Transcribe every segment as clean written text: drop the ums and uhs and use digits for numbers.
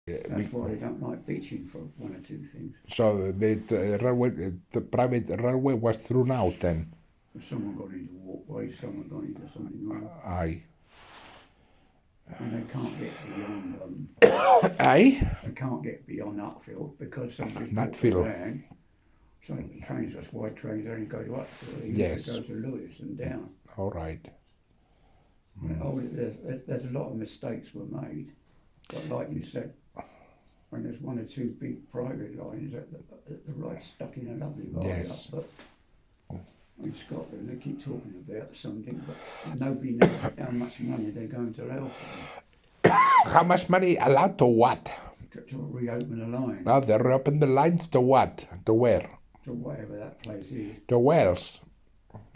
That's why they don't like beaching for one or two things. So the private railway was thrown out then. If someone got into walkways, someone got into something wrong, Aye. and they can't get beyond. Aye. They can't get beyond Upfield because somebody's Nutfield. walked around. So the trains, that's why trains only go to Upfield. They used to go to Lewis and down. All right. Oh, there's a lot of mistakes were made, but like you said, when there's one or two big private lines at the right stuck in a lovely Yes. up, but in Scotland they keep talking about something, but nobody knows how much money they're going to allow for How much money allowed to what? to reopen the line. Now they reopen the lines to what? To where? To whatever that place is. To Wales.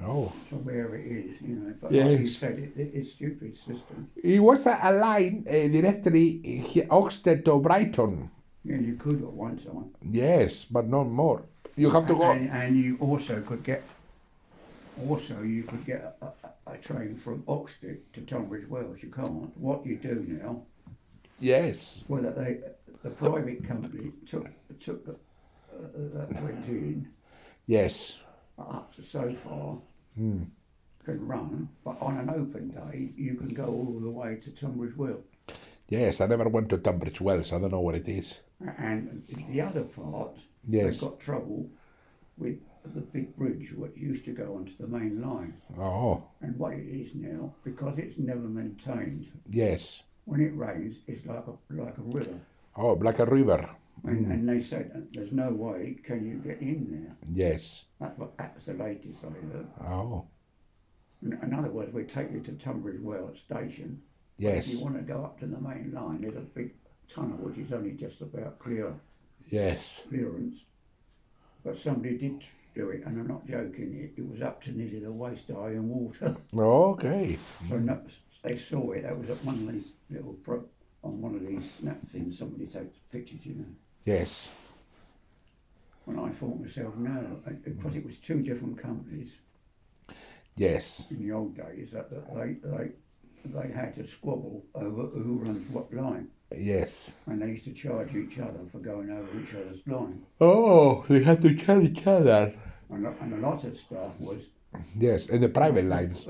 Oh. To where it is, But Yes. like you said, it's a stupid system. It was a line directly Oxted to Brighton. Yeah, you could at one time. Yes, but not more. You have to go. And you also could get. You could get a train from Oxted to Tunbridge Wells. You can't. What you do now? Yes. Well, the private company took that went in. Yes. Up to so far can run, but on an open day you can go all the way to Tunbridge Wells. Yes, I never went to Tunbridge Wells. I don't know what it is. And the other part, yes, they've got trouble with the big bridge which used to go onto the main line. Oh. And what it is now, because it's never maintained. Yes. When it rains, it's like a river. Oh, like a river. And they said there's no way can you get in there. Yes. That's the latest I heard. Oh. In other words, we take you to Tunbridge Wells station. Yes. If you want to go up to the main line, there's a big tunnel which is only just about Yes. clearance. But somebody did do it, and I'm not joking. It was up to nearly the waist high in water. Okay. So they saw it. That was at one of these little on one of these snap things. Somebody takes pictures, Yes. And I thought myself, no, because it was two different companies. Yes. In the old days, that they had to squabble over who runs what line. Yes. And they used to charge each other for going over each other's line. Oh, they had to charge each other. And a lot of stuff was. Yes, in the private lines.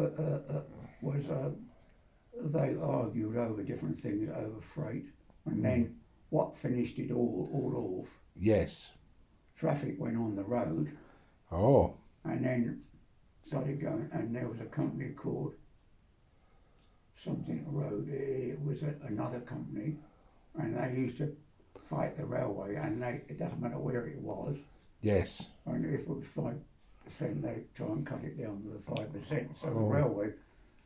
They argued over different things over freight, and then what finished it all off? Yes. Traffic went on the road. Oh. And then started going, and there was a company called something road. It was another company, and they used to fight the railway, and it doesn't matter where it was. Yes. And if it was 5%, they try and cut it down to the 5%. So the railway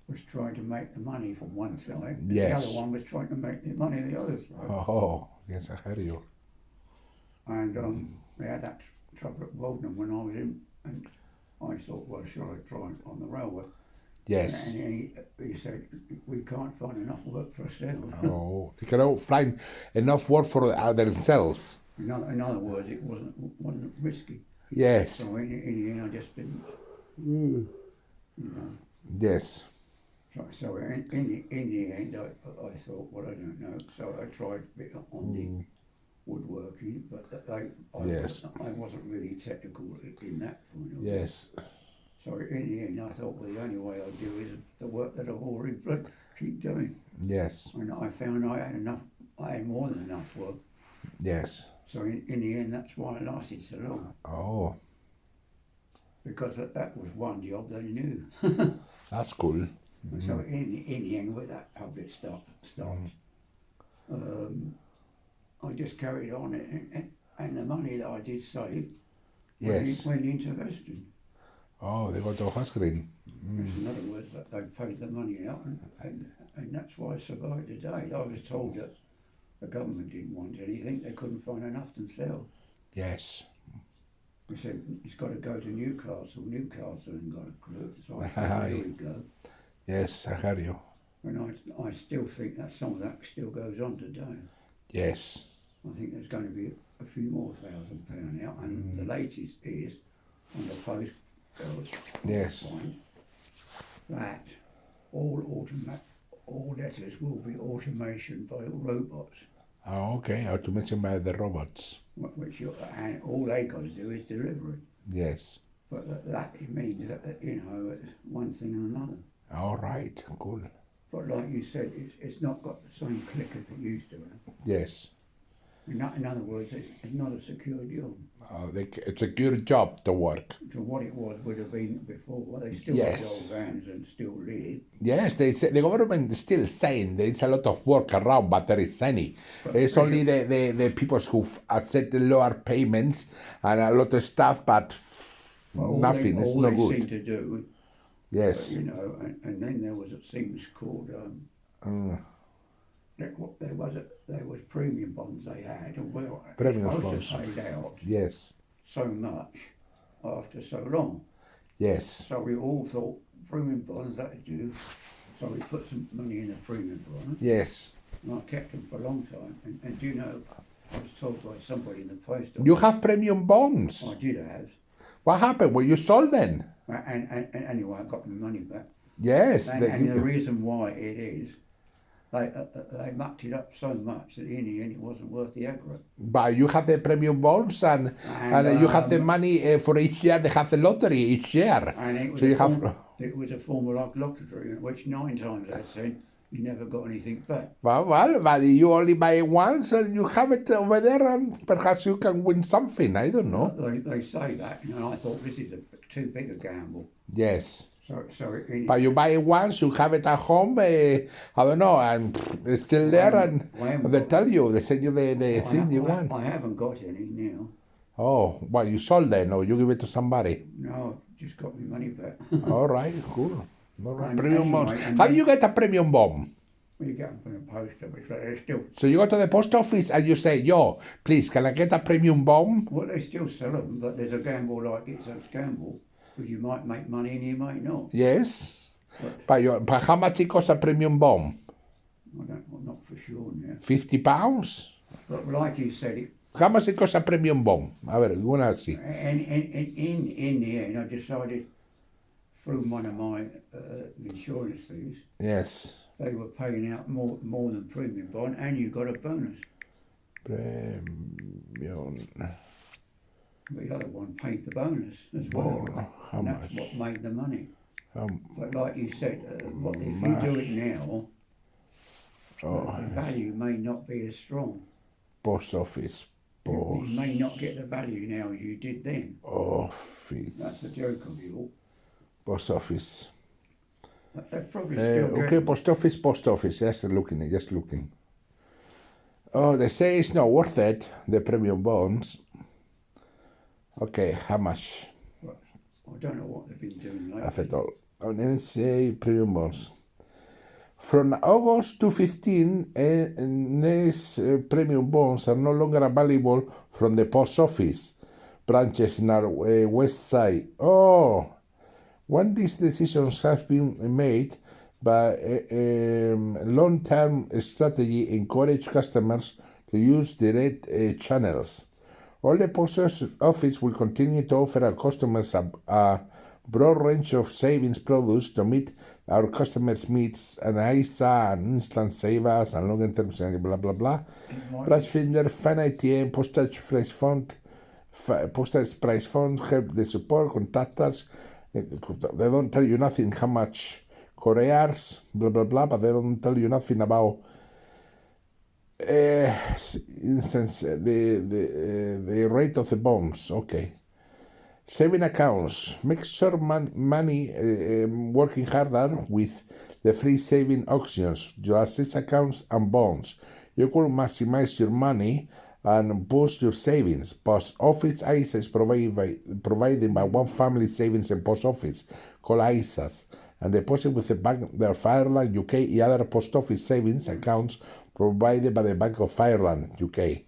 was trying to make the money from one side. Yes. The other one was trying to make the money on the other side. Oh, yes, I heard you. And they had that trouble at Waldenham when I was in, and I thought, well, shall I try on the railway? Yes. And he said, we can't find enough work for ourselves. Oh, they cannot find enough work for themselves. In other words, it wasn't risky. Yes. So in the end, I just didn't. Yes. So in the end, I thought, well, I don't know. So I tried a bit on the woodworking, but I wasn't really technical in that point of view. Yes. So in the end, I thought, well, the only way I'll do is the work that I've already keep doing. Yes. And I found I had more than enough work. Yes. So in the end, that's why I lasted so long. Oh. Because that was one job they knew. That's cool. So in the end, with that public stopped, I just carried on, and the money that I did save went into Western. Oh, they got to Husgreen. In other words, that they paid the money out, and that's why I survived today. I was told that the government didn't want anything; they couldn't find enough themselves. Yes. They said it's got to go to Newcastle. Newcastle ain't got a clue. So I said, here we go. Yes, I heard you. And I still think that some of that still goes on today. Yes. I think there's going to be a few more £1,000 out, and the latest is on the post. Yes. That all letters will be automation by robots. Oh, okay. Automation by the robots. And all they got to do is deliver it. Yes. But that it means that, it's one thing and another. All right. Cool. But like you said, it's not got the same click as it used to have. Yes. In other words, it's not a secure job. It's a good job to work. To what it would have been before. Well, they still Yes. have old vans and still live. Yes, they say, the government is still saying there's a lot of work around, but there is any. It's only the people who've accepted lower payments and a lot of stuff, but nothing. It's no all they good. seem to do, Yes. and then there was things called there was premium bonds they had, and Premium supposed bonds. to paid out Yes. so much after so long. Yes. So we all thought premium bonds that would do. So we put some money in a premium bond. Yes. And I kept them for a long time. And do you know, I was told by somebody in the post office. You have premium bonds. I did have. What happened? Well, you sold them. And anyway, I got my money back. Yes. And the reason why it is, they mucked it up so much that in the end it wasn't worth the aggro. But you have the premium bonds and you have the money for each year. They have the lottery each year. And it was so you have. It was a form of like lottery, which 9 times out of 10 you never got anything back. Well, but you only buy it once and you have it over there and perhaps you can win something. I don't know. They say that, and I thought this is too big a gamble. Yes. But you buy it once, you have it at home, I don't know, and it's still there, and they tell you, they send you the thing you want. I haven't got any now. Oh, well, you sold them, or you give it to somebody? No, just got my money back. All right, cool. All right. Premium bonds. How do you get a premium bond? Well, you get them from the post office, but they're still... So you go to the post office and you say, yo, please, can I get a premium bond? Well, they still sell them, but there's a gamble like it's a gamble. Because you might make money and you might not. Yes. But how much it costs a premium bomb? I'm not for sure now. £50? But like you said, how much it costs a premium bomb? A ver, you want to see. And in the end, I decided through one of my insurance things. Yes. They were paying out more than premium bond, and you got a bonus. Premium. The other one paid the bonus as well. How and much? That's what made the money. But like you said, if you do it now, the value may not be as strong. Post office. You may not get the value now as you did then. Office. That's the joke of it all. Post office. They're probably still okay, post office. Just looking. Oh, they say it's not worth it, the premium bonds. Okay, how much? Well, I don't know what they've been doing lately. After all. Let's say premium bonds. From August 2015, these premium bonds are no longer available from the post office branches in our west side. Oh, when these decisions have been made by long-term strategy, encourage customers to use direct channels. All the post office will continue to offer our customers a broad range of savings products to meet our customers' needs, and ISA and instant savers and long-term savings, blah, blah, blah. Price Finder, Fan ATM, Postage Price Fund help the support, contact us. They don't tell you nothing how much couriers, blah, blah, blah, but they don't tell you nothing about instance, the rate of the bonds. Okay. Saving accounts. Make sure money working harder with the free saving options. Your assets accounts and bonds. You could maximize your money and boost your savings. Post office ISA is provided by one family savings and post office called ISAs, and deposit with the Bank of Ireland, UK, and other post office savings accounts provided by the Bank of Ireland, UK.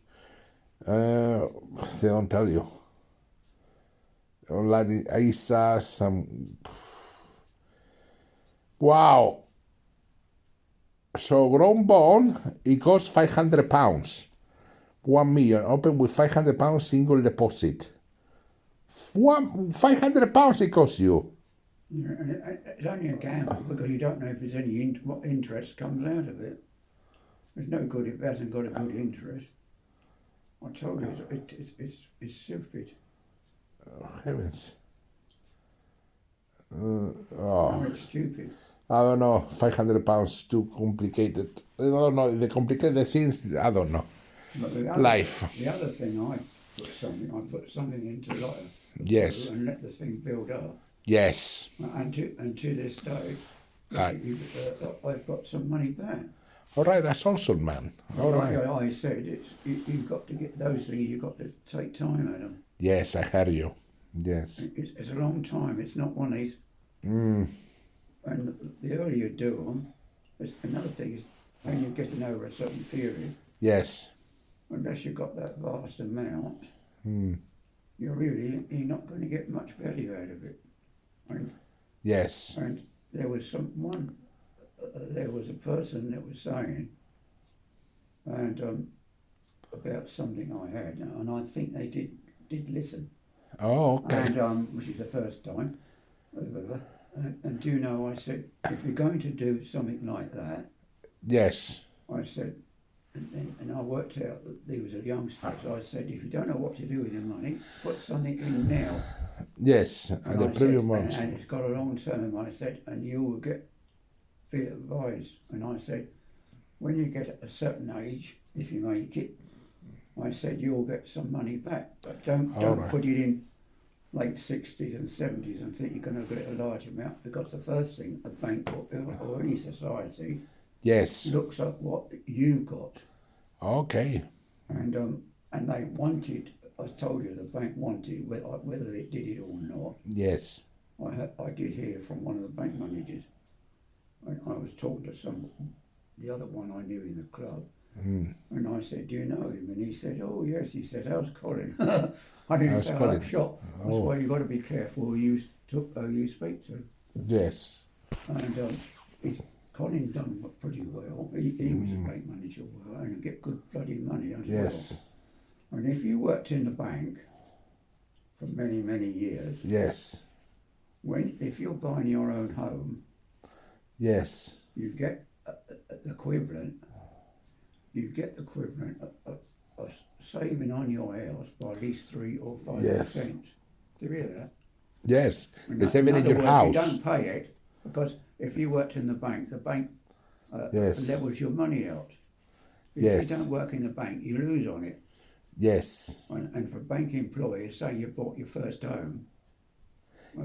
They don't tell you. Online ISAs, wow. So grown bond, it costs £500. 1 million, open with £500 single deposit. £500 it costs you. Yeah, it's only a gamble because you don't know if there's any what interest comes out of it. It's no good if it hasn't got a good interest. I told you, it's stupid. Oh, heavens. No, Oh, it's stupid. I don't know. £500 too complicated. I don't know. The complicated things, I don't know. But the Life. other thing, I put something into like Yes. and let the thing build up. Yes. And to this day, I've got some money back. All right, that's awesome, man. All right. Like I said, you've got to get those things. You've got to take time at them. Yes, I heard you. Yes. It's a long time. It's not one of these. Mm. And the earlier you do them, another thing is when you're getting over a certain period, Yes. unless you've got that vast amount, Mm. you're not going to get much value out of it. And Yes. there was there was a person that was saying, and about something I had, and I think they did listen. Oh, okay. And which is the first time ever. And do you know, I said, if you're going to do something like that, Yes. I said, and I worked out that he was a youngster, so I said, if you don't know what to do with your money, put something in now. Yes, and the previous months. And it's got a long term, I said, and you will be advised. And I said, when you get a certain age, if you make it, I said, you'll get some money back, but don't right. put it in late 60s and 70s and think you're going to get a large amount, because the first thing a bank or any society Yes. looks at what you got. Okay. And they wanted, I told you, the bank wanted, whether they did it or not. Yes. I did hear from one of the bank managers. I was talking to the other one I knew in the club. Mm. And I said, do you know him? And he said, oh yes. He said, how's Colin? I didn't say I'm shocked. That's why you've got to be careful who you speak to. Yes. And Colin done pretty well. He was a bank manager well, and get good bloody money as Yes. well. And if you worked in the bank for many, many years, Yes. if you're buying your own home, Yes. you get the equivalent. You get the equivalent of saving on your house by at least 3 or 5%. Yes. Do you hear that? Yes. And The saving in your house. You don't pay it, because if you worked in the bank Yes. levels your money out. If Yes. you don't work in the bank, you lose on it. Yes. And for bank employees, say you bought your first home,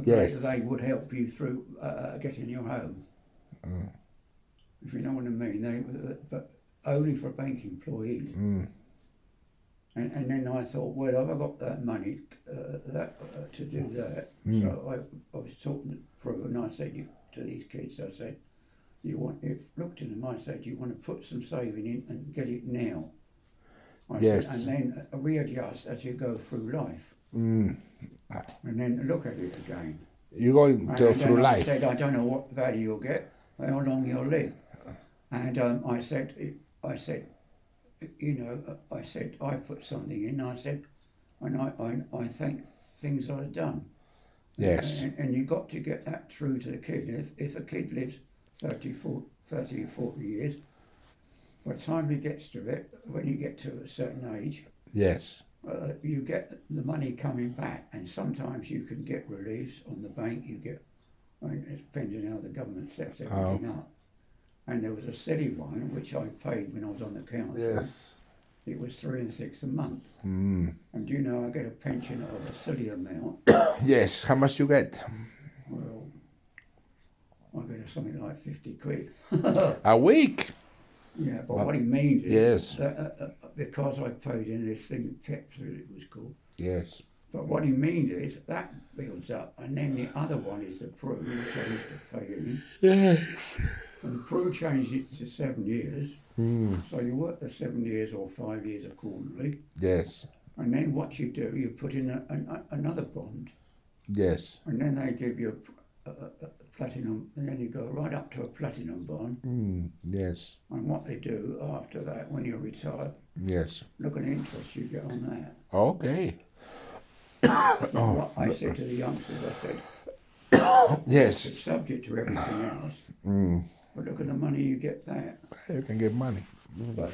Yes. they would help you through getting your home. If you know what I mean. But only for bank employees. Mm. And then I thought, well, have I got that money to do that? So I was talking through, and I said to these kids, I said, looked at them, I said, you want to put some saving in and get it now. I Yes. said, and then readjust as you go through life. Mm. And then look at it again. You're going through life. I said, I don't know what value you'll get, how long you'll live. And I said, I put something in. I said, and I think things are done. Yes. And you've got to get that through to the kid. If a kid lives 30 or 40 years, by the time he gets to it, when you get to a certain age, Yes. you get the money coming back. And sometimes you can get release on the bank. It depends on how the government sets everything up. And there was a silly one which I paid when I was on the council. Yes. It was 3 and 6 a month. Mm. And do you know I get a pension of a silly amount? Yes. How much you get? Well, I get something like 50 quid. A week? Yeah, but what he means is Yes. that, because I paid in this thing, Pepsi it was called. Yes. But what he means is that builds up, and then the other one is the Pru, which I used to pay in. Yes. And the Pru changed it to 7 years. Mm. So you work the 7 years or 5 years accordingly. Yes. And then what you do, you put in another bond. Yes. And then they give you a platinum, and then you go right up to a platinum bond. Mm. Yes. And what they do after that, when you're retired, Yes. look at the interest you get on that. Okay. What I said to the youngsters, I said, Yes. it's subject to everything else, Mm. but look at the money you get back. You can get money. But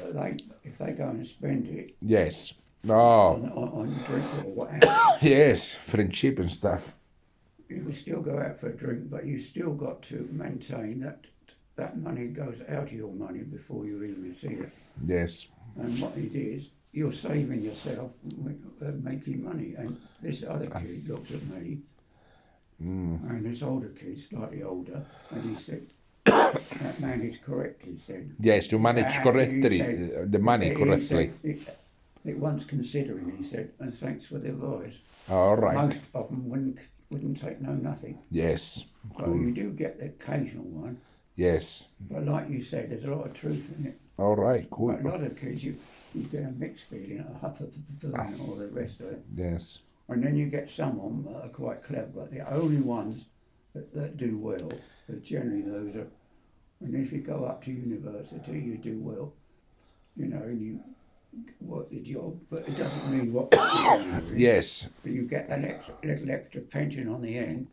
if they go and spend it Yes. Oh, on drink or whatever, yes. Friendship and stuff. you will still go out for a drink, but you still got to maintain that money goes out of your money before you even see it. Yes. And what it is, you're saving yourself, making money. And this other kid looks at me, and this older kid, slightly older, and he said, "That man is correct," he said. Yes, you manage And correctly he said- the money he correctly. said it wants considering, he said, and thanks for the advice. All right. Most of them wouldn't take no nothing. Yes. So Cool. you do get the occasional one, Yes. but like you said, there's a lot of truth in it. All right. Cool. But a lot of kids, you get a mixed feeling, and all the rest of it. Yes. And then you get some of them that are quite clever, but the only ones that do well are generally those are, and if you go up to university, you do well, and you work the job, but it doesn't mean what you're doing. Yes. But you get an little extra pension on the end,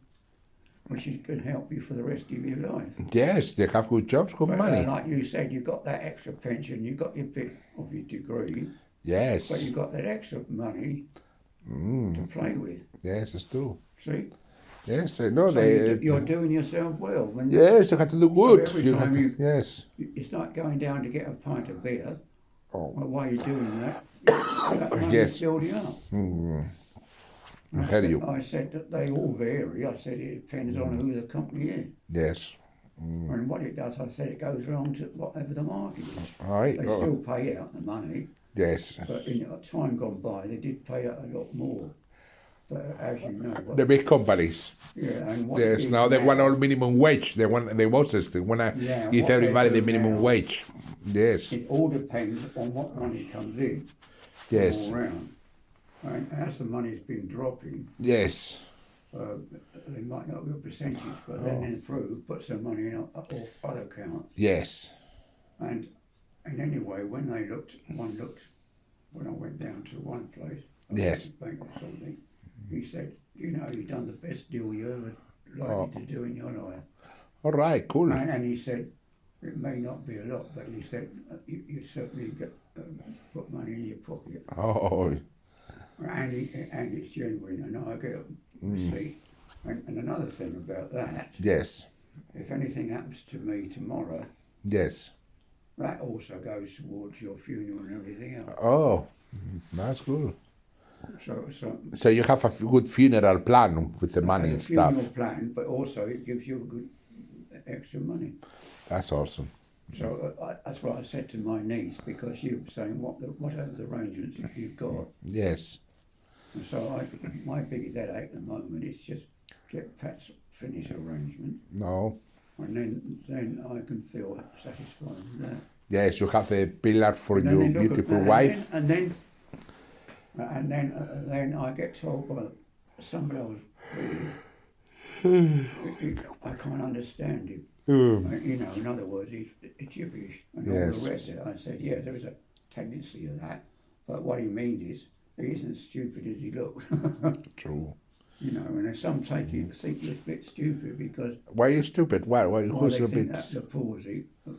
which is going to help you for the rest of your life. Yes, they have good jobs, good But, money. like you said, you got that extra pension, you got your bit of your degree, but Yes. you got that extra money to play with. Yes, it's true. See? Yes, no, So they. you're doing yourself well. When Yes, you have to do good. every You time have to, yes. It's like going down to get a pint of beer. Oh. Well, while you're doing that money's Yes. building up. I hear you. I said that they all vary. I said it depends on who the company is. Yes. And what it does, I said it goes along to whatever the market is. All right. They Oh, still pay out the money, yes. but in a time gone by, they did pay out a lot more. But as you know, The big companies. and what Yes. it is Now they want all minimum wage. They want the bosses. They want to Yeah, give what they everybody the do minimum now- wage. Yes. It all depends on what money comes in. Yes. All round. And as the money's been dropping, Yes. they might not be a percentage, but then improve, put some money in off other accounts. Yes. And anyway, when I went down to one place, Yes. bank or something, he said, you've done the best deal you ever likely to do in your life. All right. Cool. And he said, it may not be a lot, but he said, you certainly put money in your pocket. Oh. And it's genuine, and I get a receipt. And another thing about that, Yes. if anything happens to me tomorrow, Yes. that also goes towards your funeral and everything else. Oh, that's good. So So you have a good funeral plan with the money and a funeral stuff. plan, but also it gives you a good extra money. That's awesome. So that's what I said to my niece, because she was saying what are the arrangements you've got. Yes. And so my biggest headache at the moment is just get Pat's finish arrangement, No. and then I can feel satisfied with that. Yes, you have a pillar for And then your they look at beautiful that, wife. and then I get told by somebody else, I can't understand him. In other words, it's gibberish and all Yes. the rest of it. I said, yeah, there is a tendency of that, but what he means is he isn't as stupid as he looks. True. And some think you're a bit stupid because Why are you stupid? Why? Who's they a think bit? that's the palsy, the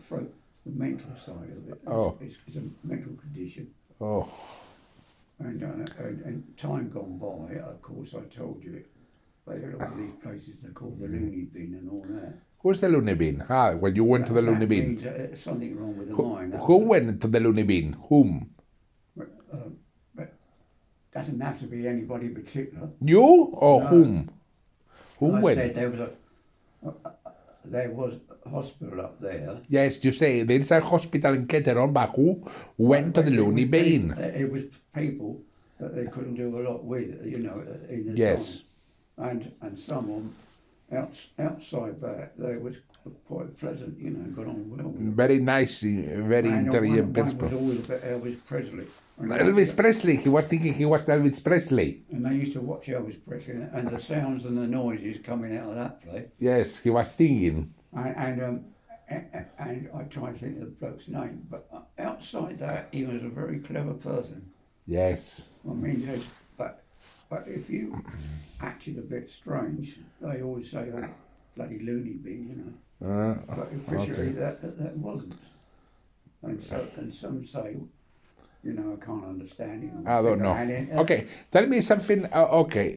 mental side of it. Oh. It's a mental condition. Oh. And time gone by, of course, I told you, they had all these places they call the loony bin and all that. Who's the loony bin? When you went to the loony That bin. means there's something wrong with the mind. Who went to the loony bin? Whom? But doesn't have to be anybody particular. You or No. whom? Who I went? said there was a hospital up there. Yes, you say there is a hospital in Keteron, but who went to the loony bin? It was people that they couldn't do a lot with, in the Yes. time. And some of them outside that, they was quite pleasant, got on well with them. Very nice, very And intelligent one was person. always about Elvis Presley. And Elvis Presley, he was thinking he was Elvis Presley. And they used to watch Elvis Presley and the sounds and the noises coming out of that place. Yes, he was singing. And I try to think of the bloke's name, but outside that, he was a very clever person. Yes. I mean, but if you acted a bit strange, they always say, "Oh, bloody loony bin," But officially, okay. that wasn't. and some say, I can't understand it. I don't know. Okay, tell me something. Okay,